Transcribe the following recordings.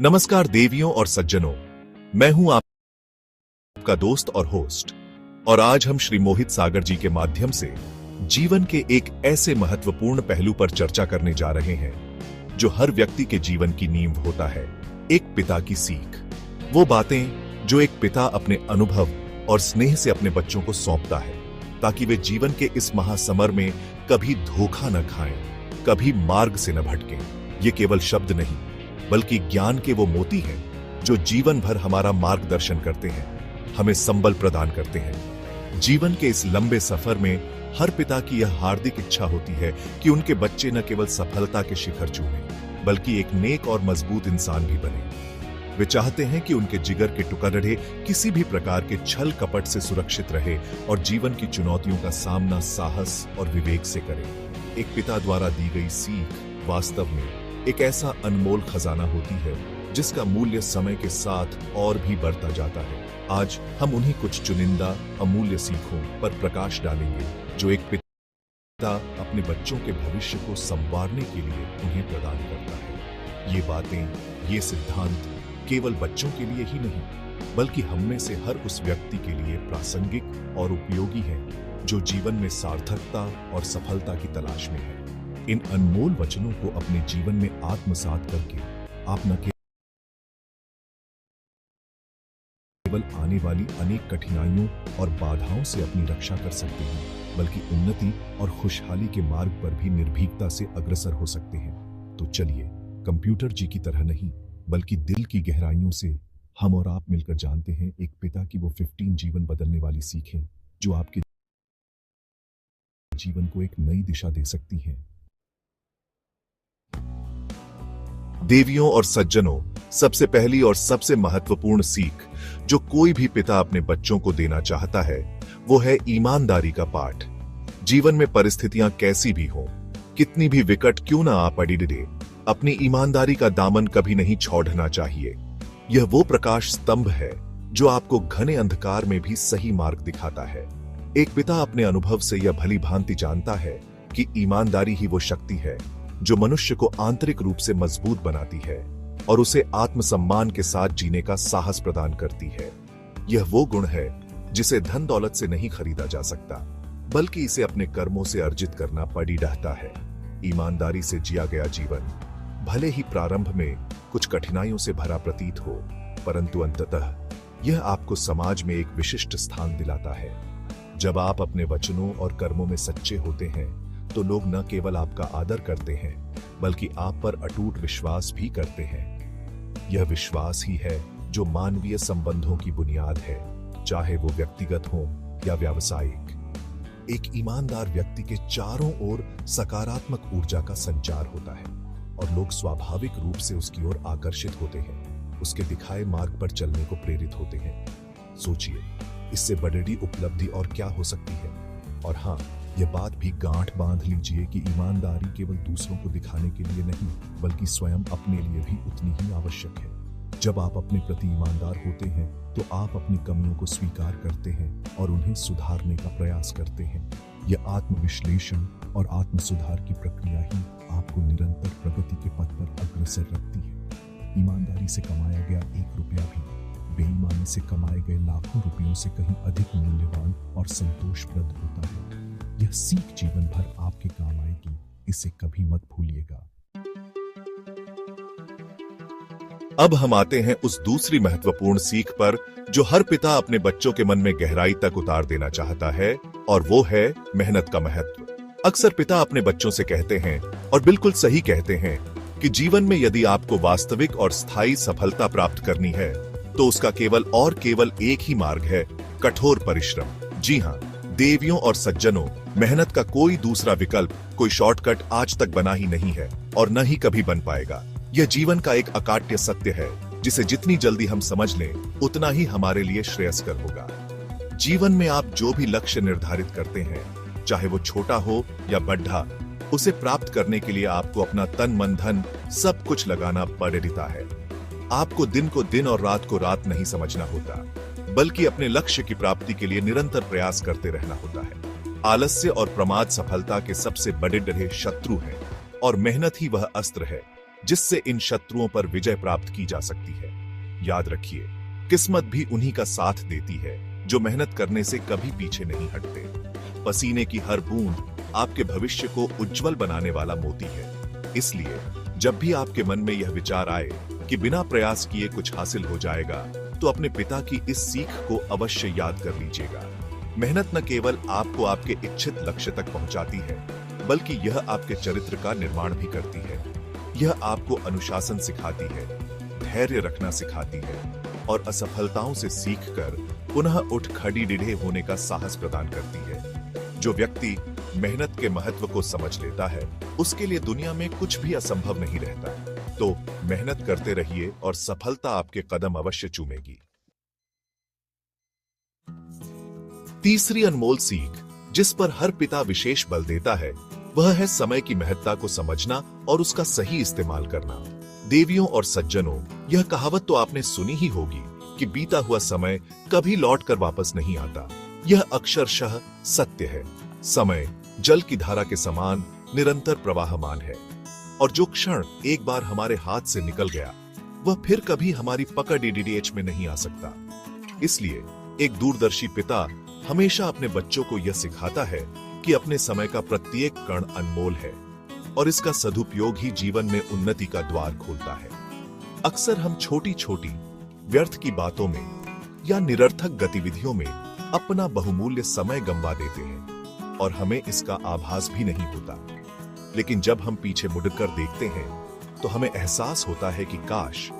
नमस्कार देवियों और सज्जनों, मैं हूं आपका दोस्त और होस्ट। और आज हम श्री मोहित सागर जी के माध्यम से जीवन के एक ऐसे महत्वपूर्ण पहलू पर चर्चा करने जा रहे हैं जो हर व्यक्ति के जीवन की नींव होता है, एक पिता की सीख। वो बातें जो एक पिता अपने अनुभव और स्नेह से अपने बच्चों को सौंपता है ताकि वे जीवन के इस महासमर में कभी धोखा न खाएं, कभी मार्ग से न भटकें। ये केवल शब्द नहीं बल्कि ज्ञान के वो मोती हैं जो जीवन भर हमारा मार्गदर्शन करते हैं, हमें संबल प्रदान करते हैं। जीवन के इस लंबे सफर में हर पिता की यह हार्दिक इच्छा होती है कि उनके बच्चे न केवल सफलता के शिखर छूएं बल्कि एक नेक और मजबूत इंसान भी बने। वे चाहते हैं कि उनके जिगर के टुकड़े किसी भी प्रकार के छल कपट से सुरक्षित रहे और जीवन की चुनौतियों का सामना साहस और विवेक से करें। एक पिता द्वारा दी गई सीख वास्तव में एक ऐसा अनमोल खजाना होती है जिसका मूल्य समय के साथ और भी बढ़ता जाता है। आज हम उन्हीं कुछ चुनिंदा अमूल्य सीखों पर प्रकाश डालेंगे जो एक पिता अपने बच्चों के भविष्य को संवारने के लिए उन्हें प्रदान करता है। ये बातें, ये सिद्धांत केवल बच्चों के लिए ही नहीं बल्कि हम में से हर उस व्यक्ति के लिए प्रासंगिक और उपयोगी हैं जो जीवन में सार्थकता और सफलता की तलाश में है। इन अनमोल वचनों को अपने जीवन में आत्मसात करके आप न केवल आने वाली अनेक कठिनाइयों और बाधाओं से अपनी रक्षा कर सकते हैं बल्कि उन्नति और खुशहाली के मार्ग पर भी निर्भीकता से अग्रसर हो सकते हैं। तो चलिए, कंप्यूटर जी की तरह नहीं बल्कि दिल की गहराइयों से हम और आप मिलकर जानते हैं एक पिता की वो 15 जीवन बदलने वाली सीखें जो आपके जीवन को एक नई दिशा दे सकती हैं। देवियों और सज्जनों, सबसे पहली और सबसे महत्वपूर्ण सीख जो कोई भी पिता अपने बच्चों को देना चाहता है वो है ईमानदारी का पाठ। जीवन में परिस्थितियां कैसी भी हों, कितनी भी विकट क्यों ना आ पड़ी रहे, अपनी ईमानदारी का दामन कभी नहीं छोड़ना चाहिए। यह वो प्रकाश स्तंभ है जो आपको घने अंधकार में भी सही मार्ग दिखाता है। एक पिता अपने अनुभव से यह भली भांति जानता है कि ईमानदारी ही वो शक्ति है जो मनुष्य को आंतरिक रूप से मजबूत बनाती है और उसे आत्मसम्मान के साथ जीने का साहस प्रदान करती है। यह वो गुण है जिसे धन दौलत से नहीं खरीदा जा सकता बल्कि इसे अपने कर्मों से अर्जित करना पड़ी रहता है। ईमानदारी से जिया गया जीवन भले ही प्रारंभ में कुछ कठिनाइयों से भरा प्रतीत हो, परंतु अंततः यह आपको समाज में एक विशिष्ट स्थान दिलाता है। जब आप अपने वचनों और कर्मों में सच्चे होते हैं तो लोग न केवल आपका आदर करते हैं बल्कि आप पर अटूट विश्वास भी करते हैं। यह विश्वास ही है जो मानवीय संबंधों की बुनियाद है, चाहे वो व्यक्तिगत हो या व्यावसायिक। एक ईमानदार व्यक्ति के चारों ओर सकारात्मक ऊर्जा का संचार होता है और लोग स्वाभाविक रूप से उसकी ओर आकर्षित होते हैं, उसके दिखाए मार्ग पर चलने को प्रेरित होते हैं। सोचिए, इससे बड़ी उपलब्धि और क्या हो सकती है। और हाँ, यह बात भी गांठ बांध लीजिए कि ईमानदारी केवल दूसरों को दिखाने के लिए नहीं बल्कि स्वयं अपने लिए भी उतनी ही आवश्यक है। जब आप अपने प्रति ईमानदार होते हैं तो आप अपनी कमियों को स्वीकार करते हैं और उन्हें सुधारने का प्रयास करते हैं। यह आत्मविश्लेषण और आत्मसुधार की प्रक्रिया ही आपको निरंतर प्रगति के पथ पर अग्रसर रखती है। ईमानदारी से कमाया गया 1 रुपया भी बेईमानी से कमाए गए लाखों रुपयों से कहीं अधिक मूल्यवान और संतोषप्रद होता है। यह सीख जीवन भर आपके काम आएगी, इसे कभी मत भूलिएगा। अब हम आते हैं उस दूसरी महत्वपूर्ण सीख पर जो हर पिता अपने बच्चों के मन में गहराई तक उतार देना चाहता है, और वो है मेहनत का महत्व। अक्सर पिता अपने बच्चों से कहते हैं, और बिल्कुल सही कहते हैं, कि जीवन में यदि आपको वास्तविक और स्थायी सफलता प्राप्त करनी है तो उसका केवल एक ही मार्ग है, कठोर परिश्रम। जी हाँ देवियों और सज्जनों, मेहनत का कोई दूसरा विकल्प, कोई शॉर्टकट आज तक बना ही नहीं है और न ही कभी बन पाएगा। यह जीवन का एक अकाट्य सत्य है जिसे जितनी जल्दी हम समझ लें उतना ही हमारे लिए श्रेयस्कर होगा। जीवन में आप जो भी लक्ष्य निर्धारित करते हैं, चाहे वो छोटा हो या बड़ा, उसे प्राप्त करने के लिए आपको अपना तन मन धन सब कुछ लगाना पड़ता है। आपको दिन को दिन और रात को रात नहीं समझना होता बल्कि अपने लक्ष्य की प्राप्ति के लिए निरंतर प्रयास करते रहना होता है। आलस्य और प्रमाद सफलता के सबसे बड़े डरे शत्रु हैं और मेहनत ही वह अस्त्र है जिससे इन शत्रुओं पर विजय प्राप्त की जा सकती है। याद रखिए, किस्मत भी उन्हीं का साथ देती है जो मेहनत करने से कभी पीछे नहीं हटते। पसीने की हर बूंद आपके भविष्य को उज्जवल बनाने वाला मोती है। इसलिए जब भी आपके मन में यह विचार आए कि बिना प्रयास किए कुछ हासिल हो जाएगा, तो अपने पिता की इस सीख को अवश्य याद कर लीजिएगा। मेहनत न केवल आपको आपके इच्छित लक्ष्य तक पहुंचाती है, बल्कि यह आपके चरित्र का निर्माण भी करती है। यह आपको अनुशासन सिखाती है, धैर्य रखना सिखाती है और असफलताओं से सीखकर पुनः उठ खड़ी डिढ़े होने का साहस प्रदान करती है। जो व्यक्ति मेहनत के महत्व को समझ लेता है, उसके लिए दुनिया में कुछ भी असंभव नहीं रहता। तो मेहनत करते रहिए और सफलता आपके कदम अवश्य चूमेगी। तीसरी अनमोल सीख जिस पर हर पिता विशेष बल देता है, वह है समय की महत्ता को समझना और उसका सही इस्तेमाल करना। देवियों और सज्जनों, यह कहावत तो आपने सुनी ही होगी कि बीता हुआ समय कभी लौट कर वापस नहीं आता। यह अक्षरशः सत्य है। समय जल की धारा के समान निरंतर प्रवाहमान है और जो क्षण एक बार हमारे हाथ से निकल गया, वह फिर कभी हमारी पकड़ डीडीएच में नहीं आ सकता। इसलिए एक दूरदर्शी पिता हमेशा अपने बच्चों को यह सिखाता है कि अपने समय का प्रत्येक कण अनमोल है और इसका सदुपयोग ही जीवन में उन्नति का द्वार खोलता है। अक्सर हम छोटी छोटी व्यर्थ की बातों में या निरर्थक गतिविधियों में अपना बहुमूल्य समय गंवा देते हैं और हमें इसका आभास भी नहीं होता। लेकिन जब हम पीछे मुड़कर देखते हैं, तो हमें एहसास होता है कि काश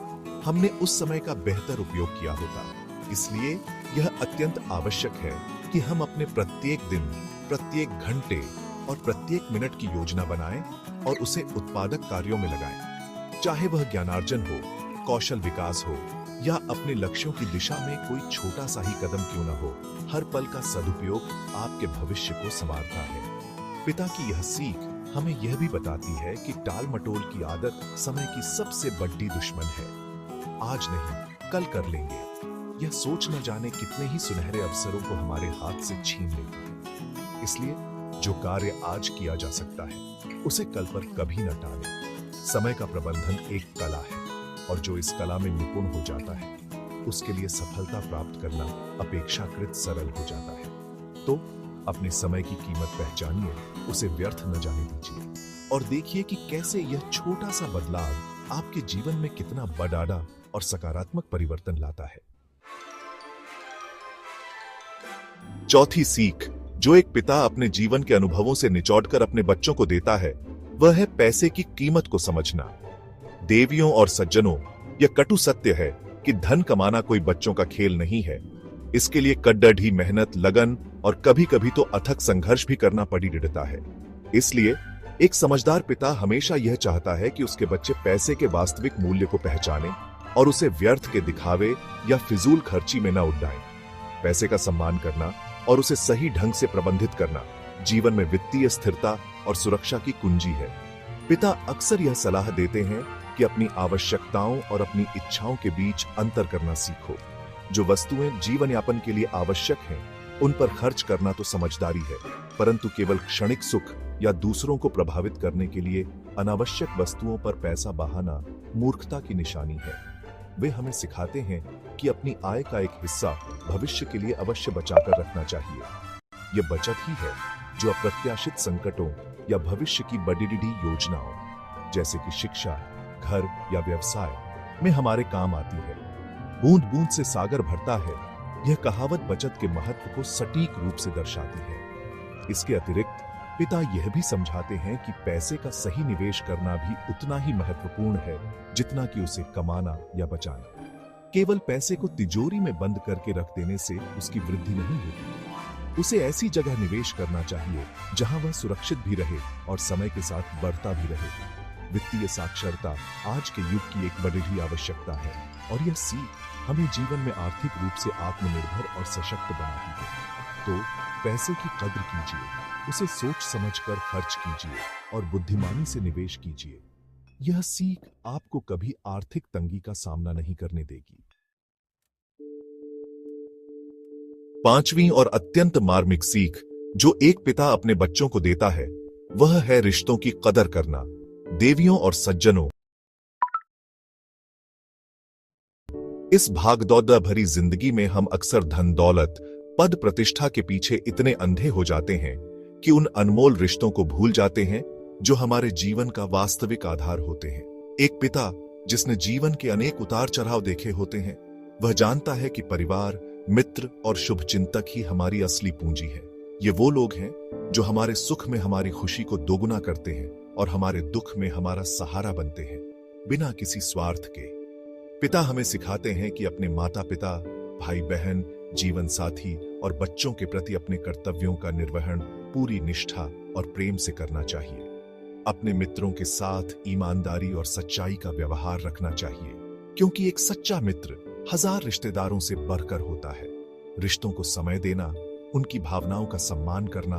हमने उस समय का बेहतर उपयोग किया होता। इसलिए यह अत्यंत आवश्यक है कि हम अपने प्रत्येक दिन, प्रत्येक घंटे और प्रत्येक मिनट की योजना बनाएं और उसे उत्पादक कार्यों में लगाएं। चाहे वह ज्ञानार्जन हो, कौशल विकास हो या अपने लक्ष्यों की दिशा में कोई छोटा सा ही कदम क्यों न हो, हर पल का सदुपयोग आपके भविष्य को संवारता है। पिता की यह सीख हमें यह भी बताती है कि टाल मटोल की आदत समय की सबसे बड़ी दुश्मन है। आज नहीं, कल कर लेंगे, यह सोच न जाने कितने ही सुनहरे अवसरों को हमारे हाथ से छीन लेती है। इसलिए जो कार्य आज किया जा सकता है, उसे कल पर कभी न टालें। समय का प्रबंधन एक कला है और जो इस कला में निपुण हो जाता है, उसके लिए सफलता प्राप्त करना अपेक्षाकृत सरल हो जाता है। तो अपने समय की कीमत पहचानिए, उसे व्यर्थ न जाने दीजिए और देखिए कि कैसे यह छोटा सा बदलाव आपके जीवन में कितना बड़ा और सकारात्मक परिवर्तन लाता है। चौथी सीख जो एक पिता अपने जीवन के अनुभवों से निचोड़कर अपने बच्चों को देता है, वह है पैसे की कीमत को समझना। देवियों और सज्जनों, यह कटु सत्य है कि धन कमाना कोई बच्चों का खेल नहीं है। इसके लिए कड़ड़ी मेहनत, लगन और कभी कभी तो अथक संघर्ष भी करना पड़ी देता है। इसलिए एक समझदार पिता हमेशा यह चाहता है कि उसके बच्चे पैसे के वास्तविक मूल्य को पहचानें और उसे व्यर्थ के दिखावे या फिजूल खर्ची में न उड़ाएं। पैसे का सम्मान करना और उसे सही ढंग से प्रबंधित करना जीवन में वित्तीय स्थिरता और सुरक्षा की कुंजी है। पिता अक्सर यह सलाह देते हैं कि अपनी आवश्यकताओं और अपनी इच्छाओं के बीच अंतर करना सीखो। जो वस्तुएं जीवन यापन के लिए आवश्यक हैं, उन पर खर्च करना तो समझदारी है, परंतु केवल क्षणिक सुख या दूसरों को प्रभावित करने के लिए अनावश्यक वस्तुओं पर पैसा बहाना मूर्खता की निशानी है। वे हमें सिखाते हैं कि अपनी आय का एक हिस्सा भविष्य के लिए अवश्य बचाकर रखना चाहिए। यह बचत ही है जो अप्रत्याशित संकटों या भविष्य की बड़ी योजनाओं जैसे कि शिक्षा, घर या व्यवसाय में हमारे काम आती है। बूंद बूंद से सागर भरता है, यह कहावत बचत के महत्व को सटीक रूप से दर्शाती है। इसके अतिरिक्त पिता यह भी समझाते हैं कि पैसे का सही निवेश करना भी उतना ही महत्वपूर्ण है जितना कि उसे कमाना या बचाना। केवल पैसे को तिजोरी में बंद करके रख देने से उसकी वृद्धि नहीं होती। उसे ऐसी जगह निवेश करना चाहिए जहां वह सुरक्षित भी रहे और समय के साथ बढ़ता भी रहे। वित्तीय साक्षरता आज के युग की एक बड़ी आवश्यकता है और यह सीख हमें जीवन में आर्थिक रूप से आत्मनिर्भर और सशक्त बनाती है। तो पैसे की कद्र कीजिए, उसे सोच समझकर खर्च कीजिए और बुद्धिमानी से निवेश कीजिए। यह सीख आपको कभी आर्थिक तंगी का सामना नहीं करने देगी। पांचवी और अत्यंत मार्मिक सीख जो एक पिता अपने बच्चों को देता है, वह है रिश्तों की कदर करना। देवियों और सज्जनों, इस भागदौड़ भरी जिंदगी में हम अक्सर धन दौलत, पद प्रतिष्ठा के पीछे इतने अंधे हो जाते हैं कि उन अनमोल रिश्तों को भूल जाते हैं जो हमारे जीवन का वास्तविक आधार होते हैं। एक पिता जिसने जीवन के अनेक उतार चढ़ाव देखे होते हैं, वह जानता है कि परिवार, मित्र और शुभचिंतक ही हमारी असली पूंजी है। ये वो लोग हैं जो हमारे सुख में हमारी खुशी को दोगुना करते हैं और हमारे दुख में हमारा सहारा बनते हैं, बिना किसी स्वार्थ के। पिता हमें सिखाते हैं कि अपने माता पिता, भाई बहन, जीवन साथी और बच्चों के प्रति अपने कर्तव्यों का निर्वहन पूरी निष्ठा और प्रेम से करना चाहिए। अपने मित्रों के साथ ईमानदारी और सच्चाई का व्यवहार रखना चाहिए, क्योंकि एक सच्चा मित्र 1000 रिश्तेदारों से बढ़कर होता है। रिश्तों को समय देना, उनकी भावनाओं का सम्मान करना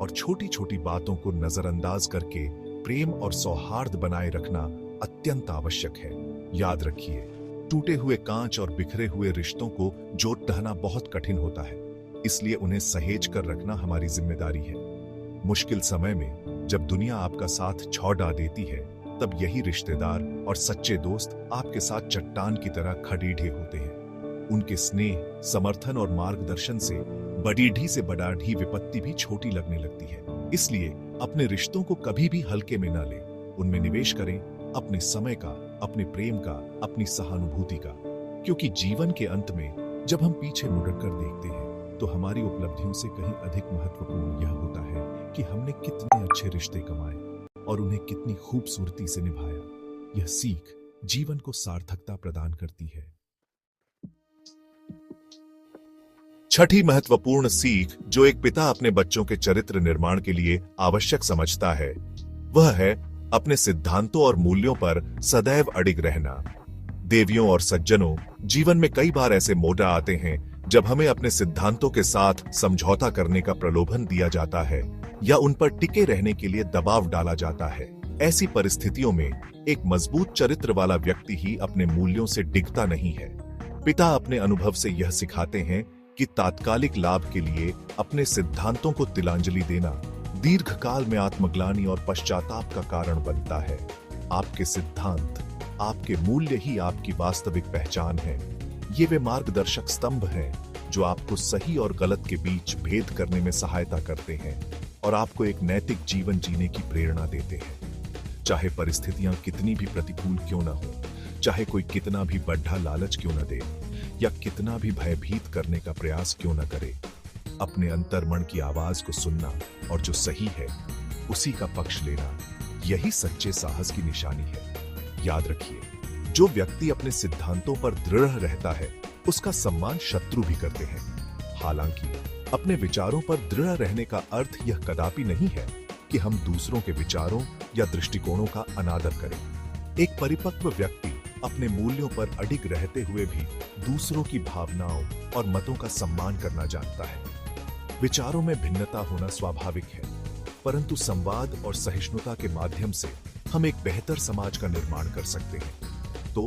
और छोटी छोटी बातों को नजरअंदाज करके प्रेम और सौहार्द बनाए रखना अत्यंत आवश्यक है। याद रखिए, टूटे हुए कांच और बिखरे हुए रिश्तों को जोड़ ढाना बहुत कठिन होता है, इसलिए उन्हें सहेज कर रखना हमारी जिम्मेदारी है। मुश्किल समय में जब दुनिया आपका साथ छोड़ा देती है, तब यही रिश्तेदार और सच्चे दोस्त आपके साथ चट्टान की तरह खड़े होते हैं। उनके स्नेह, समर्थन और मार्गदर्शन से बड़ी ढी से बड़ा ढी विपत्ति भी छोटी लगने लगती है। इसलिए अपने रिश्तों को कभी भी हल्के में ना लें, उनमें निवेश करें, अपने समय का, अपने प्रेम का, अपनी सहानुभूति का, क्योंकि जीवन के अंत में जब हम पीछे मुड़कर देखते हैं तो हमारी उपलब्धियों से कहीं अधिक महत्वपूर्ण यह होता है कि हमने कितने अच्छे रिश्ते कमाए और उन्हें कितनी खूबसूरती से निभाया। यह सीख जीवन को सार्थकता प्रदान करती है। छठी महत्वपूर्ण सीख जो एक पिता अपने बच्चों के चरित्र निर्माण के लिए आवश्यक समझता है, वह है अपने सिद्धांतों और मूल्यों पर सदैव अडिग रहना। देवियों और सज्जनों, जीवन में कई बार ऐसे मोड़ आते हैं जब हमें अपने सिद्धांतों के साथ समझौता करने का प्रलोभन दिया जाता है या उन पर टिके रहने के लिए दबाव डाला जाता है। ऐसी परिस्थितियों में एक मजबूत चरित्र वाला व्यक्ति ही अपने मूल्यों से डिगता नहीं है। पिता अपने अनुभव से यह सिखाते हैं कि तात्कालिक लाभ के लिए अपने सिद्धांतों को तिलांजलि देना दीर्घकाल में आत्मग्लानि और पश्चाताप का कारण बनता है। आपके सिद्धांत, आपके मूल्य ही आपकी वास्तविक पहचान है। ये वे मार्गदर्शक स्तंभ हैं जो आपको सही और गलत के बीच भेद करने में सहायता करते हैं और आपको एक नैतिक जीवन जीने की प्रेरणा देते हैं। चाहे परिस्थितियां कितनी भी प्रतिकूल क्यों न हो, चाहे कोई कितना भी बढ़ा लालच क्यों न दे या कितना भी भयभीत करने का प्रयास क्यों न करे, अपने अंतर्मन की आवाज को सुनना और जो सही है उसी का पक्ष लेना, यही सच्चे साहस की निशानी है। याद रखिए, जो व्यक्ति अपने सिद्धांतों पर दृढ़ रहता है उसका सम्मान शत्रु भी करते हैं। हालांकि अपने विचारों पर दृढ़ रहने का अर्थ यह कदापि नहीं है कि हम दूसरों के विचारों या दृष्टिकोणों का अनादर करें। एक परिपक्व व्यक्ति अपने मूल्यों पर अडिग रहते हुए भी दूसरों की भावनाओं और मतों का सम्मान करना जानता है। विचारों में भिन्नता होना स्वाभाविक है, परंतु संवाद और सहिष्णुता के माध्यम से हम एक बेहतर समाज का निर्माण कर सकते हैं। तो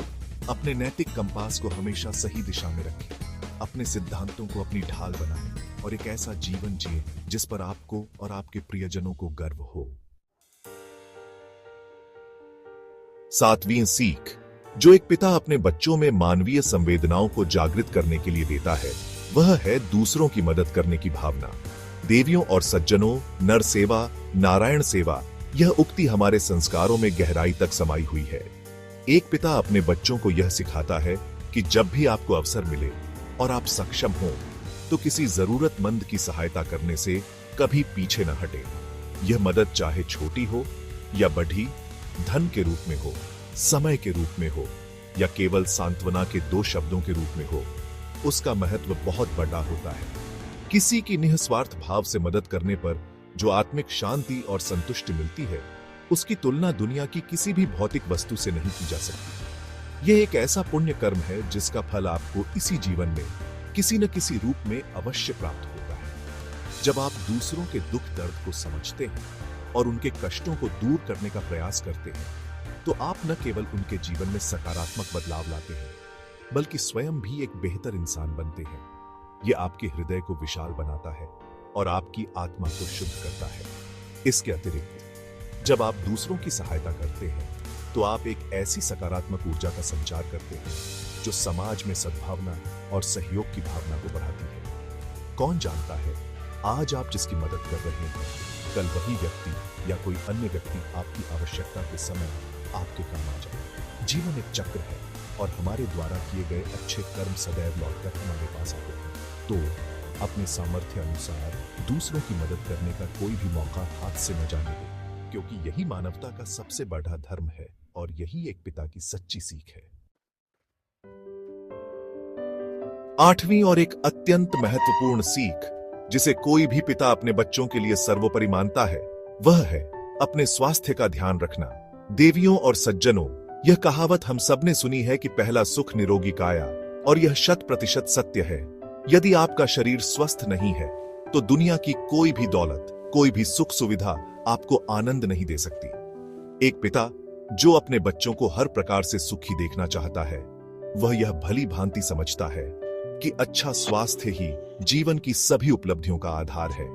अपने नैतिक कंपास को हमेशा सही दिशा में रखें, अपने सिद्धांतों को अपनी ढाल बनाएं और एक ऐसा जीवन जिए जिस पर आपको और आपके प्रियजनों को गर्व हो। 7वीं सीख जो एक पिता अपने बच्चों में मानवीय संवेदनाओं को जागृत करने के लिए देता है, वह है दूसरों की मदद करने की भावना। देवियों और सज्जनों, नर सेवा नारायण सेवा, यह उक्ति हमारे संस्कारों में गहराई तक समाई हुई है। एक पिता अपने बच्चों को यह सिखाता है कि जब भी आपको अवसर मिले और आप सक्षम हो तो किसी जरूरतमंद की सहायता करने से कभी पीछे न हटे। यह मदद चाहे छोटी हो या बड़ी, धन के रूप में हो, समय के रूप में हो या केवल सांत्वना के 2 शब्दों के रूप में हो, उसका महत्व बहुत बड़ा होता है। किसी की निस्वार्थ भाव से मदद करने पर जो आत्मिक शांति और संतुष्टि मिलती है, उसकी तुलना दुनिया की किसी भी भौतिक वस्तु से नहीं की जा सकती। यह एक ऐसा पुण्य कर्म है जिसका फल आपको इसी जीवन में किसी न किसी रूप में अवश्य प्राप्त होता है। जब आप दूसरों के दुख दर्द को समझते हैं और उनके कष्टों को दूर करने का प्रयास करते हैं, तो आप न केवल उनके जीवन में सकारात्मक बदलाव लाते हैं, बल्कि स्वयं भी एक बेहतर इंसान बनते हैं। यह आपके हृदय को विशाल बनाता है और आपकी आत्मा को शुद्ध करता है। इसके अतिरिक्त जब आप दूसरों की सहायता करते हैं, तो आप एक ऐसी सकारात्मक ऊर्जा का संचार करते हैं जो जो समाज में सद्भावना और सहयोग की भावना को बढ़ाती है। कौन जानता है, आज आप जिसकी मदद कर रहे हैं, कल वही व्यक्ति या कोई अन्य व्यक्ति आपकी आवश्यकता के समय आपके काम आ जाए। जीवन एक चक्र है और हमारे द्वारा किए गए अच्छे कर्म सदैव लौटकर हमारे पास आते हैं। तो अपने सामर्थ्य अनुसार दूसरों की मदद करने का कोई भी मौका हाथ से न जाने दो, क्योंकि यही मानवता का सबसे बड़ा धर्म है और यही एक पिता की सच्ची सीख है। आठवीं और एक अत्यंत महत्वपूर्ण सीख जिसे कोई भी पिता अपने बच्चों के लिए सर्वोपरि मानता है, वह है अपने स्वास्थ्य का ध्यान रखना। देवियों और सज्जनों, यह कहावत हम सब ने सुनी है कि पहला सुख निरोगी काया, और यह 100% सत्य है। यदि आपका शरीर स्वस्थ नहीं है तो दुनिया की कोई भी दौलत, कोई भी सुख सुविधा आपको आनंद नहीं दे सकती। एक पिता जो अपने बच्चों को हर प्रकार से सुखी देखना चाहता है, वह यह भली भांति समझता है कि अच्छा स्वास्थ्य ही जीवन की सभी उपलब्धियों का आधार है।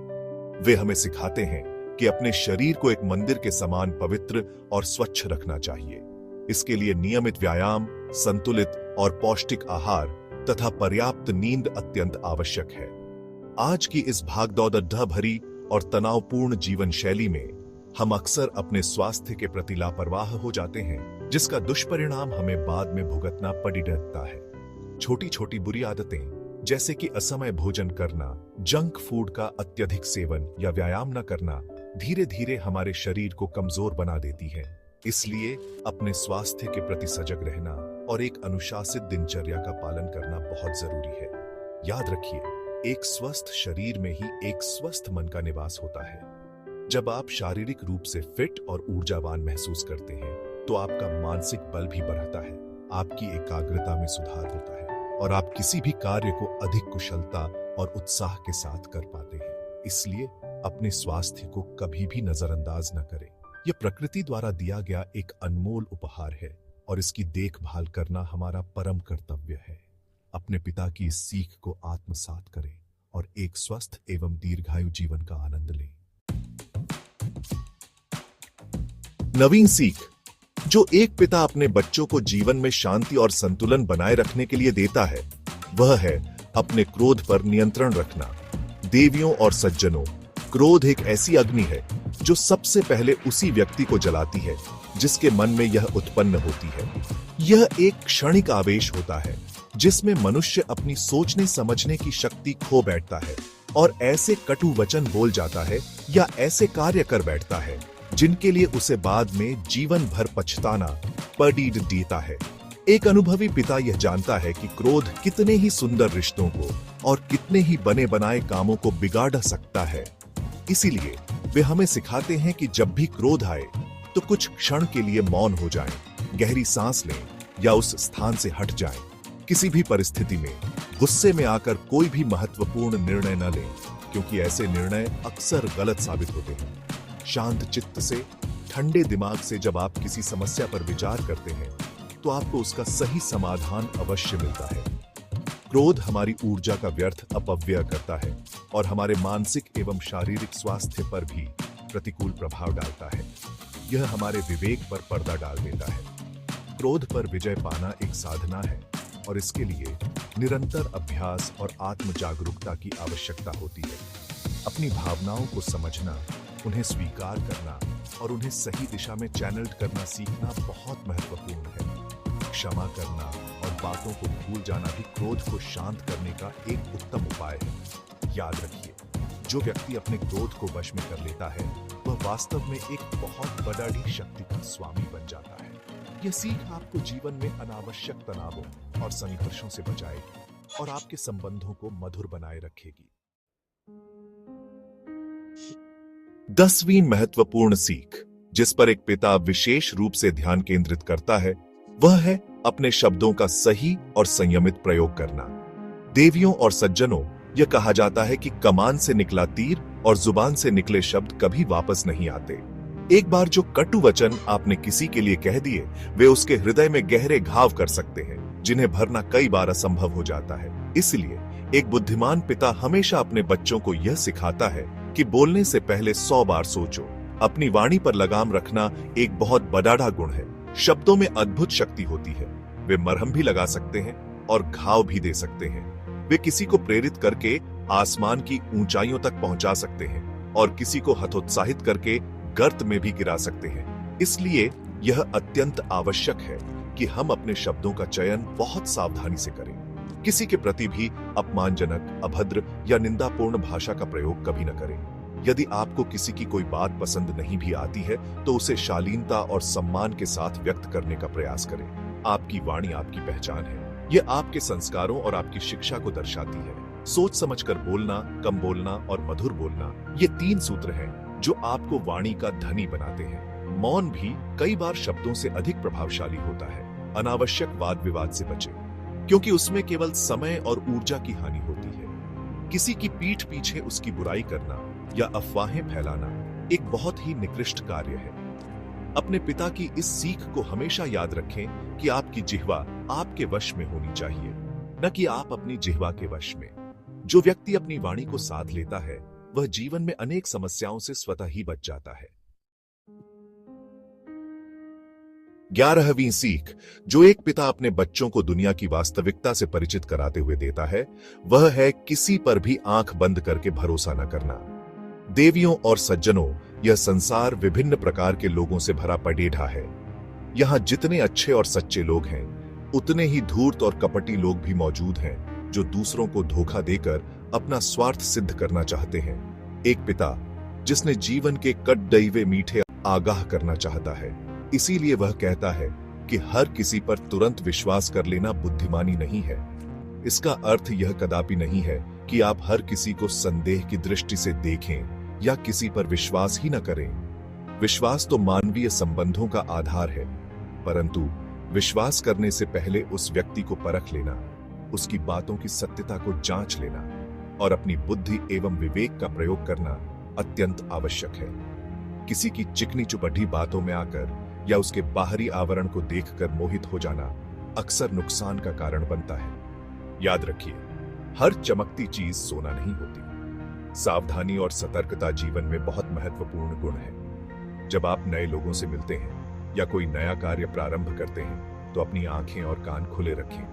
वे हमें सिखाते हैं कि अपने शरीर को एक मंदिर के समान पवित्र और स्वच्छ रखना चाहिए। इसके लिए नियमित व्यायाम, संतुलित और पौष्टिक आहार तथा पर्याप्त नींद अत्यंत आवश्यक है। आज की इस भागदौड़ भरी और तनावपूर्ण जीवन शैली में हम अक्सर अपने स्वास्थ्य के प्रति लापरवाह हो जाते हैं, जिसका दुष्परिणाम हमें बाद में भुगतना पड़ सकता है। छोटी छोटी बुरी आदतें जैसे कि असमय भोजन करना, जंक फूड का अत्यधिक सेवन या व्यायाम न करना धीरे धीरे हमारे शरीर को कमजोर बना देती है। इसलिए अपने स्वास्थ्य के प्रति सजग रहना और एक अनुशासित दिनचर्या का पालन करना बहुत जरूरी है। याद रखिए, एक स्वस्थ शरीर में ही एक स्वस्थ मन का निवास होता है। जब आप शारीरिक रूप से फिट और ऊर्जावान महसूस करते हैं तो आपका मानसिक बल भी बढ़ता है, आपकी एकाग्रता में सुधार होता है और आप किसी भी कार्य को अधिक कुशलता और उत्साह के साथ कर पाते हैं। इसलिए अपने स्वास्थ्य को कभी भी नजरअंदाज न करें। यह प्रकृति द्वारा दिया गया एक अनमोल उपहार है और इसकी देखभाल करना हमारा परम कर्तव्य है। अपने पिता की इस सीख को आत्मसात करें और एक स्वस्थ एवं दीर्घायु जीवन का आनंद लें। नवीन सीख जो एक पिता अपने बच्चों को जीवन में शांति और संतुलन बनाए रखने के लिए देता है, वह है अपने क्रोध पर नियंत्रण रखना। देवियों और सज्जनों, क्रोध एक ऐसी अग्नि है जो सबसे पहले उसी व्यक्ति को जलाती है जिसके मन में यह उत्पन्न होती है। यह एक क्षणिक आवेश होता है जिसमें मनुष्य अपनी सोचने समझने की शक्ति खो बैठता है और ऐसे कटु वचन बोल जाता है या ऐसे कार्य कर बैठता है जिनके लिए उसे बाद में जीवन भर पछताना पड़ देता है। एक अनुभवी पिता यह जानता है कि क्रोध कितने ही सुंदर रिश्तों को और कितने ही बने बनाए कामों को बिगाड़ सकता है। इसीलिए वे हमें सिखाते हैं कि जब भी क्रोध आए तो कुछ क्षण के लिए मौन हो जाएं, गहरी सांस लें या उस स्थान से हट जाएं। किसी भी परिस्थिति में गुस्से में आकर कोई भी महत्वपूर्ण निर्णय न लें, क्योंकि ऐसे निर्णय अक्सर गलत साबित होते हैं। शांत चित्त से, ठंडे दिमाग से जब आप किसी समस्या पर विचार करते हैं तो आपको उसका सही समाधान अवश्य मिलता है। क्रोध हमारी ऊर्जा का व्यर्थ अपव्यय करता है और हमारे मानसिक एवं शारीरिक स्वास्थ्य पर भी प्रतिकूल प्रभाव डालता है। यह हमारे विवेक पर पर्दा डाल देता है। क्रोध पर विजय पाना एक साधना है और इसके लिए निरंतर अभ्यास और आत्म जागरूकता की आवश्यकता होती है। अपनी भावनाओं को समझना, उन्हें स्वीकार करना और उन्हें सही दिशा में चैनल करना सीखना बहुत महत्वपूर्ण है। क्षमा करना और बातों को भूल जाना भी क्रोध को शांत करने का एक उत्तम उपाय है। याद रखिए, जो व्यक्ति अपने क्रोध को वश में कर लेता है वह वास्तव में एक बहुत बड़ी शक्ति का स्वामी बन जाता है। यह सीख आपको जीवन में अनावश्यक तनावों और संघर्षों से बचाएगी और आपके संबंधों को मधुर बनाए रखेगी। 10वीं महत्वपूर्ण सीख जिस पर एक पिता विशेष रूप से ध्यान केंद्रित करता है, वह है अपने शब्दों का सही और संयमित प्रयोग करना। देवियों और सज्जनों, यह कहा जाता है कि कमान से निकला तीर और जुबान से निकले शब्द कभी वापस नहीं आते। एक बार जो कटु वचन आपने किसी के लिए कह दिए, वे उसके हृदय में गहरे घाव कर सकते हैं, जिन्हें भरना कई बार असंभव हो जाता है। इसलिए एक बुद्धिमान पिता हमेशा अपने बच्चों को यह सिखाता है कि बोलने से पहले 100 बार सोचो। अपनी वाणी पर लगाम रखना एक बहुत बड़ा गुण है। शब्दों में अद्भुत शक्ति होती है। वे मरहम भी लगा सकते हैं और घाव भी दे सकते हैं। वे किसी को प्रेरित करके आसमान की ऊंचाइयों तक पहुंचा सकते हैं और किसी को हतोत्साहित करके गर्त में भी गिरा सकते हैं। इसलिए यह अत्यंत आवश्यक है कि हम अपने शब्दों का चयन बहुत सावधानी से करें। किसी के प्रति भी अपमानजनक, अभद्र या निंदापूर्ण भाषा का प्रयोग कभी न करें। यदि आपको किसी की कोई बात पसंद नहीं भी आती है तो उसे शालीनता और सम्मान के साथ व्यक्त करने का प्रयास करें। आपकी वाणी आपकी पहचान है। यह आपके संस्कारों और आपकी शिक्षा को दर्शाती है। सोच समझकर बोलना, कम बोलना और मधुर बोलना, ये 3 सूत्र हैं जो आपको वाणी का धनी बनाते हैं। मौन भी कई बार शब्दों से अधिक प्रभावशाली होता है। अनावश्यक वाद विवाद से बचें, क्योंकि उसमें केवल समय और ऊर्जा की हानि होती है। किसी की पीठ पीछे उसकी बुराई करना या अफवाहें फैलाना एक बहुत ही निकृष्ट कार्य है। अपने पिता की इस सीख को हमेशा याद रखें कि आपकी जिह्वा आपके वश में होनी चाहिए, न कि आप अपनी जिह्वा के वश में। जो व्यक्ति अपनी वाणी को साध लेता है वह जीवन में अनेक समस्याओं से स्वतः ही बच जाता है। 11वीं सीख जो एक पिता अपने बच्चों को दुनिया की वास्तविकता से परिचित कराते हुए देता है वह है किसी पर भी आंख बंद करके भरोसा न करना। देवियों और सज्जनों, यह संसार विभिन्न प्रकार के लोगों से भरा पडेढ़ा है। यहां जितने अच्छे और सच्चे लोग हैं उतने ही धूर्त और कपटी लोग भी मौजूद हैं जो दूसरों को धोखा देकर अपना स्वार्थ सिद्ध करना चाहते हैं। एक पिता जिसने जीवन के कट-डइवे मीठे आगाह करना चाहता है, इसीलिए वह कहता है कि हर किसी पर तुरंत विश्वास कर लेना बुद्धिमानी नहीं है। इसका अर्थ यह कदापि नहीं है कि आप हर किसी को संदेह की दृष्टि से देखें या किसी पर विश्वास ही न करें। विश्वास तो मानवीय संबंधों का आधार है, परंतु विश्वास करने से पहले उस व्यक्ति को परख लेना, उसकी बातों की सत्यता को जांच लेना और अपनी बुद्धि एवं विवेक का प्रयोग करना अत्यंत आवश्यक है। किसी की चिकनी चुपड़ी बातों में आकर या उसके बाहरी आवरण को देखकर मोहित हो जाना अक्सर नुकसान का कारण बनता है। याद रखिए, हर चमकती चीज सोना नहीं होती। सावधानी और सतर्कता जीवन में बहुत महत्वपूर्ण गुण है। जब आप नए लोगों से मिलते हैं या कोई नया कार्य प्रारंभ करते हैं तो अपनी आंखें और कान खुले रखें।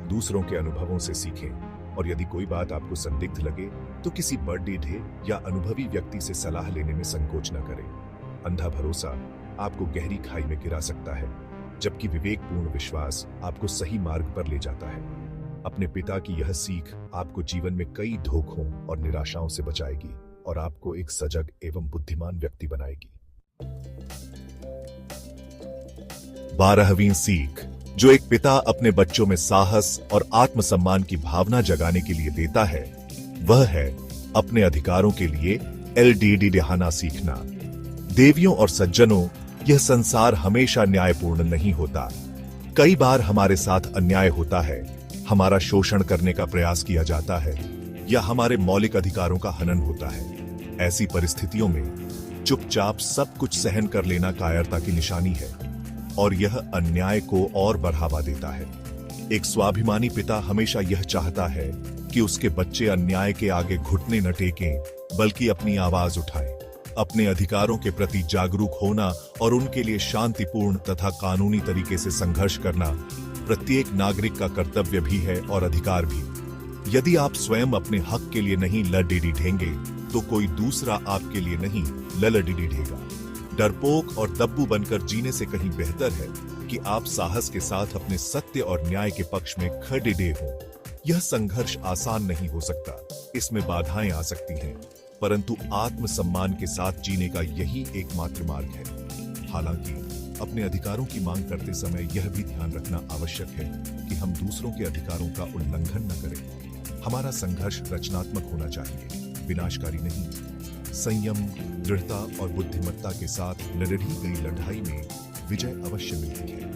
दूसरों के अनुभवों से सीखें और यदि कोई बात आपको संदिग्ध लगे तो किसी बड़े या अनुभवी व्यक्ति से सलाह लेने में संकोच न करें। अंधा भरोसा आपको गहरी खाई में गिरा सकता है, जबकि विवेकपूर्ण विश्वास आपको सही मार्ग पर ले जाता है। अपने पिता की यह सीख आपको जीवन में कई धोखों और निराशाओं से बचाएगी और आपको एक सजग एवं बुद्धिमान व्यक्ति बनाएगी। 12वीं सीख जो एक पिता अपने बच्चों में साहस और आत्मसम्मान की भावना जगाने के लिए देता है वह है अपने अधिकारों के लिए LDD दिहाना सीखना। देवियों और सज्जनों, यह संसार हमेशा न्यायपूर्ण नहीं होता। कई बार हमारे साथ अन्याय होता है, हमारा शोषण करने का प्रयास किया जाता है या हमारे मौलिक अधिकारों का हनन होता है। ऐसी परिस्थितियों में चुपचाप सब कुछ सहन कर लेना कायरता की निशानी है और यह अन्याय को और बढ़ावा देता है। एक स्वाभिमानी पिता हमेशा यह चाहता है कि उसके बच्चे अन्याय के आगे घुटने न टेकें, बल्कि अपनी आवाज उठाएं। अपने अधिकारों के प्रति जागरूक होना और उनके लिए शांतिपूर्ण तथा कानूनी तरीके से संघर्ष करना प्रत्येक नागरिक का कर्तव्य भी है और अधिकार भी। यदि आप स्वयं अपने हक के लिए नहीं लड़ेंगे तो कोई दूसरा आपके लिए नहीं लड़ेगा। डरपोक और दब्बू बनकर जीने से कहीं बेहतर है कि आप साहस के साथ अपने सत्य और न्याय के पक्ष में खड़े हों। यह संघर्ष आसान नहीं हो सकता, इसमें बाधाएं आ सकती हैं, परंतु आत्मसम्मान के साथ जीने का यही एकमात्र मार्ग है। हालांकि अपने अधिकारों की मांग करते समय यह भी ध्यान रखना आवश्यक है कि हम दूसरों के अधिकारों का उल्लंघन न करें। हमारा संघर्ष रचनात्मक होना चाहिए, विनाशकारी नहीं। संयम, दृढ़ता और बुद्धिमत्ता के साथ लड़ी गई लड़ाई में विजय अवश्य मिलती है।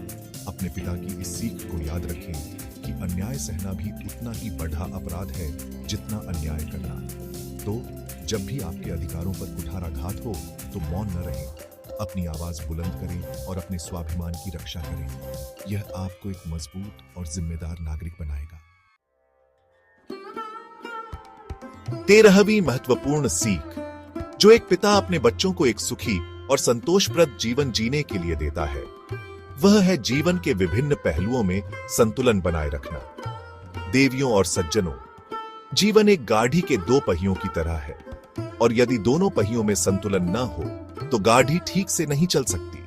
अपने पिता की इस सीख को याद रखें कि अन्याय सहना भी उतना ही बड़ा अपराध है जितना अन्याय करना। तो जब भी आपके अधिकारों पर कुठाराघात हो तो मौन न रहें, अपनी आवाज बुलंद करें और अपने स्वाभिमान की रक्षा करें। यह आपको एक मजबूत और जिम्मेदार नागरिक बनाएगा। 13वीं महत्वपूर्ण सीख जो एक पिता अपने बच्चों को एक सुखी और संतोषप्रद जीवन जीने के लिए देता है वह है जीवन के विभिन्न पहलुओं में संतुलन बनाए रखना। देवियों और सज्जनों, जीवन एक गाड़ी के दो पहियों की तरह है और यदि दोनों पहियों में संतुलन न हो तो गाड़ी ठीक से नहीं चल सकती।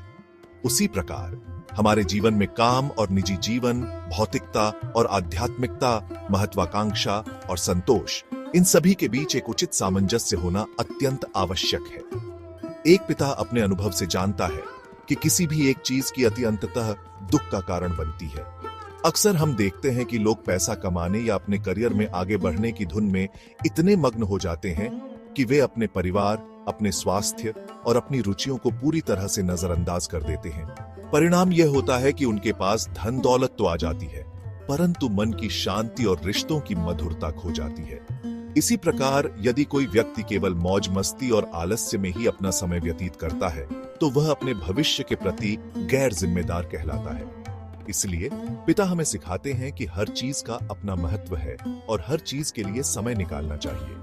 उसी प्रकार हमारे जीवन में काम और निजी जीवन, भौतिकता और आध्यात्मिकता, महत्वाकांक्षा और संतोष, इन सभी के बीच एक उचित सामंजस्य होना अत्यंत आवश्यक है। एक पिता अपने अनुभव से जानता है कि किसी भी एक चीज की अति अंततः दुख का कारण बनती है। अक्सर हम देखते हैं कि लोग पैसा कमाने या अपने करियर में आगे बढ़ने की धुन में इतने मग्न हो जाते हैं कि वे अपने परिवार, अपने स्वास्थ्य और अपनी रुचियों को पूरी तरह से नजरअंदाज कर देते हैं। परिणाम यह होता है कि उनके पास धन दौलत तो आ जाती है, परंतु मन की शांति और रिश्तों की मधुरता खो जाती है। इसी प्रकार यदि कोई व्यक्ति केवल मौज मस्ती और आलस्य में ही अपना समय व्यतीत करता है तो वह अपने भविष्य के प्रति गैर जिम्मेदार कहलाता है। इसलिए पिता हमें सिखाते हैं कि हर चीज का अपना महत्व है और हर चीज के लिए समय निकालना चाहिए।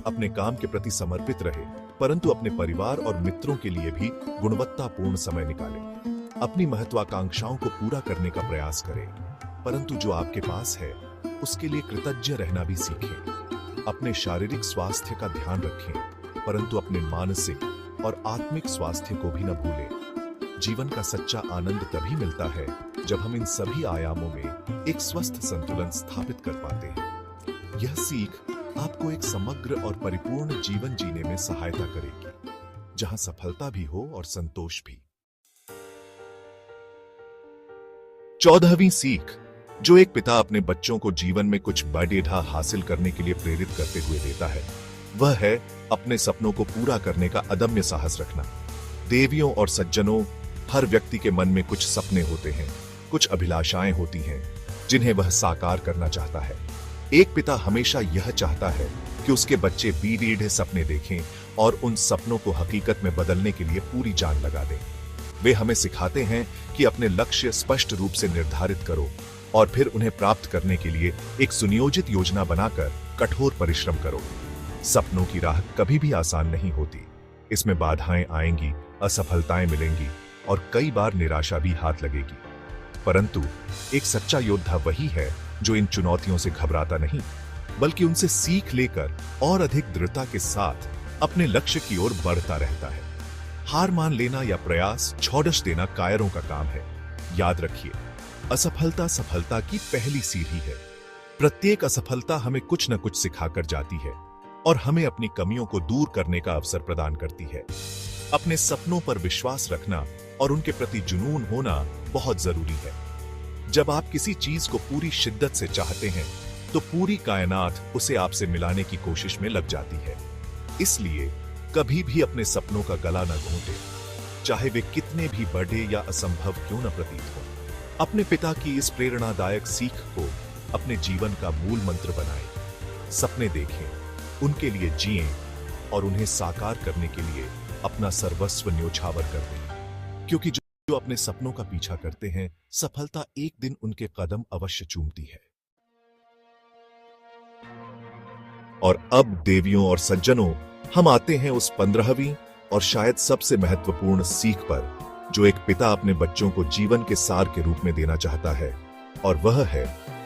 अपने काम के प्रति समर्पित रहे, परंतु अपने परिवार और मित्रों के लिए भी गुणवत्तापूर्ण समय निकालें। अपनी महत्वाकांक्षाओं को पूरा करने का प्रयास करें, परंतु जो आपके पास है उसके लिए कृतज्ञ रहना भी सीखें। अपने शारीरिक स्वास्थ्य का ध्यान रखें, परंतु अपने मानसिक और आत्मिक स्वास्थ्य को भी न भूलें। जीवन का सच्चा आनंद तभी मिलता है जब हम इन सभी आयामों में एक स्वस्थ संतुलन स्थापित कर पाते हैं। यह सीख आपको एक समग्र और परिपूर्ण जीवन जीने में सहायता करेगी, जहां सफलता भी हो और संतोष भी। 14वीं सीख जो एक पिता अपने बच्चों को जीवन में कुछ बड़ेढ़ा हासिल करने के लिए प्रेरित करते हुए देता है, वह है अपने सपनों को पूरा करने का अदम्य साहस रखना। देवियों और सज्जनों, हर व्यक्ति के मन में कुछ सपने होते हैं, कुछ अभिलाषाएं होती हैं जिन्हें वह साकार करना चाहता है। एक पिता हमेशा यह चाहता है कि उसके बच्चे बीड़ीढ़ सपने देखें और उन सपनों को हकीकत में बदलने के लिए पूरी जान लगा दें। वे हमें सिखाते हैं कि अपने लक्ष्य स्पष्ट रूप से निर्धारित करो और फिर उन्हें प्राप्त करने के लिए एक सुनियोजित योजना बनाकर कठोर परिश्रम करो। सपनों की राह कभी भी आसान नहीं होती। इसमें बाधाएं आएंगी, असफलताएं मिलेंगी और कई बार निराशा भी हाथ लगेगी, परंतु एक सच्चा योद्धा वही है जो इन चुनौतियों से घबराता नहीं, बल्कि उनसे सीख लेकर और अधिक दृढ़ता के साथ अपने लक्ष्य की ओर बढ़ता रहता है। हार मान लेना या प्रयास छोड़ देना कायरों का काम है। याद रखिए, असफलता सफलता की पहली सीढ़ी है। प्रत्येक असफलता हमें कुछ न कुछ सिखाकर जाती है और हमें अपनी कमियों को दूर करने का अवसर प्रदान करती है। अपने सपनों पर विश्वास रखना और उनके प्रति जुनून होना बहुत जरूरी है। जब आप किसी चीज को पूरी शिद्दत से चाहते हैं तो पूरी कायनात उसे आपसे मिलाने की कोशिश में लग जाती है। इसलिए कभी भी अपने सपनों का गला न घोंटे, चाहे वे कितने भी बड़े या असंभव क्यों न प्रतीत हो। अपने पिता की इस प्रेरणादायक सीख को अपने जीवन का मूल मंत्र बनाएं। सपने देखें, उनके लिए जिएं और उन्हें साकार करने के लिए अपना सर्वस्व न्योछावर कर दें, क्योंकि जो अपने सपनों का पीछा करते हैं, सफलता एक दिन उनके कदम अवश्य चूमती है। और अब देवियों और सज्जनों, हम आते हैं उस 15वीं और शायद सबसे महत्वपूर्ण सीख पर जो एक पिता अपने बच्चों को जीवन के सार के रूप में देना चाहता है, और वह है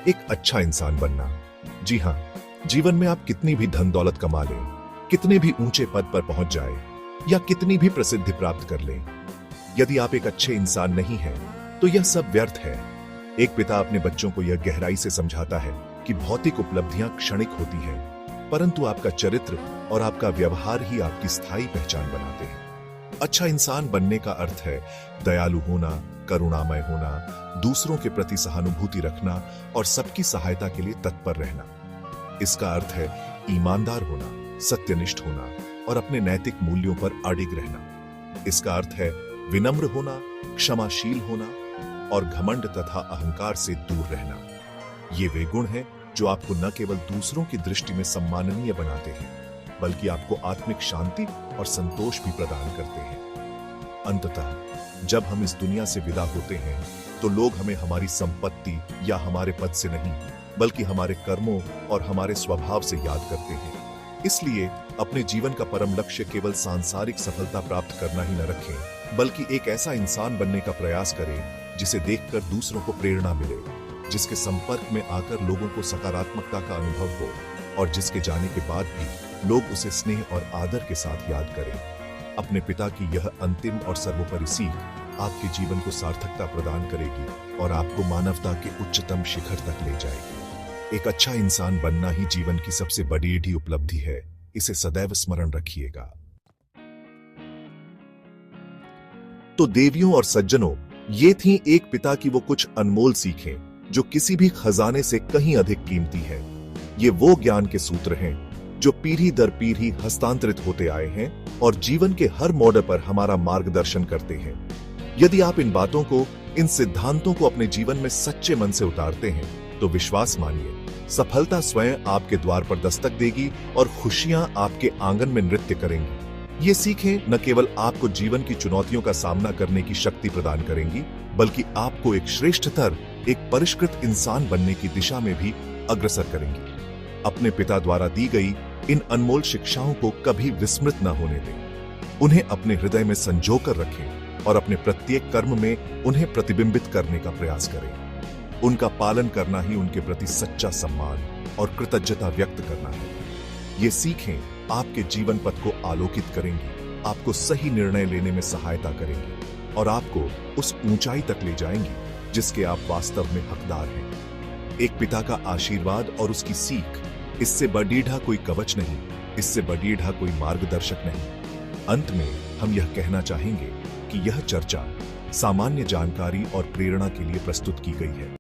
एक अच्छा इंसान बनना। जी हां, जीवन में आप कितनी भी धन दौलत कमा लें, कितने भी ऊंचे पद पर पहुंच जाए या कितनी भी प्रसिद्धि प्राप्त कर लें, यदि आप एक अच्छे इंसान नहीं हैं तो यह सब व्यर्थ है। एक पिता अपने बच्चों को यह गहराई से समझाता है कि भौतिक उपलब्धियां क्षणिक होती हैं, परंतु आपका चरित्र और आपका व्यवहार ही आपकी स्थायी पहचान बनाते हैं। अच्छा इंसान बनने का अर्थ है दयालु होना, करुणामय होना, दूसरों के प्रति सहानुभूति रखना और सबकी सहायता के लिए तत्पर रहना। इसका अर्थ है ईमानदार होना, सत्यनिष्ठ होना और अपने नैतिक मूल्यों पर अडिग रहना। इसका अर्थ है विनम्र होना, क्षमाशील होना और घमंड तथा अहंकार से दूर रहना। ये वे गुण हैं जो आपको न केवल दूसरों की दृष्टि में सम्माननीय बनाते हैं, बल्कि आपको आत्मिक शांति और संतोष भी प्रदान करते हैं। अंततः जब हम इस दुनिया से विदा होते हैं तो लोग हमें हमारी संपत्ति या हमारे पद से नहीं, बल्कि हमारे कर्मों और हमारे स्वभाव से याद करते हैं। इसलिए अपने जीवन का परम लक्ष्य केवल सांसारिक सफलता प्राप्त करना ही न रखें, बल्कि एक ऐसा इंसान बनने का प्रयास करें जिसे देखकर दूसरों को प्रेरणा मिले, जिसके संपर्क में आकर लोगों को सकारात्मकता का अनुभव हो और जिसके जाने के बाद भी लोग उसे स्नेह और आदर के साथ याद करें। अपने पिता की यह अंतिम और सर्वोपरि सीख आपके जीवन को सार्थकता प्रदान करेगी और आपको मानवता के उच्चतम शिखर तक ले जाएगी। एक अच्छा इंसान बनना ही जीवन की सबसे बड़ी उपलब्धि है, इसे सदैव स्मरण रखिएगा। तो देवियों और सज्जनों, ये थी एक पिता की वो कुछ अनमोल सीखें जो किसी भी खजाने से कहीं अधिक कीमती है। ये वो ज्ञान के सूत्र हैं जो पीढ़ी दर पीढ़ी हस्तांतरित होते आए हैं और जीवन के हर मोड़ पर हमारा मार्गदर्शन करते हैं। यदि आप इन बातों को, इन सिद्धांतों को अपने जीवन में सच्चे मन से उतारते हैं तो विश्वास मानिए, सफलता स्वयं आपके द्वार पर दस्तक देगी और खुशियां आपके आंगन में नृत्य करेंगी। ये सीखें न केवल आपको जीवन की चुनौतियों का सामना करने की शक्ति प्रदान करेंगी, बल्कि आपको एक श्रेष्ठतर, एक परिष्कृत इंसान बनने की दिशा में भी अग्रसर करेंगी। अपने पिता द्वारा दी गई इन अनमोल शिक्षाओं को कभी विस्मृत न होने दें। उन्हें अपने हृदय में संजोकर रखें और अपने प्रत्येक कर्म में उन्हें प्रतिबिंबित करने का प्रयास करें। उनका पालन करना ही उनके प्रति सच्चा सम्मान और कृतज्ञता व्यक्त करना है। ये सीखें आपके जीवन पथ को आलोकित करेंगी, आपको सही निर्णय लेने में सहायता करेंगी और आपको उस ऊंचाई तक ले जाएंगी जिसके आप वास्तव में हकदार हैं। एक पिता का आशीर्वाद और उसकी सीख, इससे बढ़ीढ़ा कोई कवच नहीं, इससे बढ़ीढ़ा कोई मार्गदर्शक नहीं। अंत में हम यह कहना चाहेंगे कि यह चर्चा सामान्य जानकारी और प्रेरणा के लिए प्रस्तुत की गई है।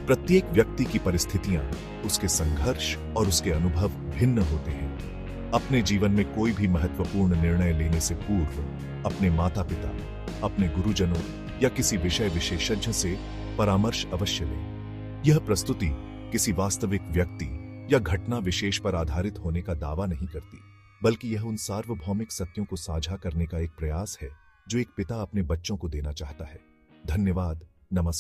प्रत्येक व्यक्ति की परिस्थितियां, उसके संघर्ष और उसके अनुभव भिन्न होते हैं। अपने जीवन में कोई भी महत्वपूर्ण निर्णय लेने से पूर्व अपने माता पिता, अपने गुरुजनों या किसी विषय विशेषज्ञ से परामर्श अवश्य लें। यह प्रस्तुति किसी वास्तविक व्यक्ति या घटना विशेष पर आधारित होने का दावा नहीं करती, बल्कि यह उन सार्वभौमिक सत्यों को साझा करने का एक प्रयास है जो एक पिता अपने बच्चों को देना चाहता है। धन्यवाद। नमस्कार।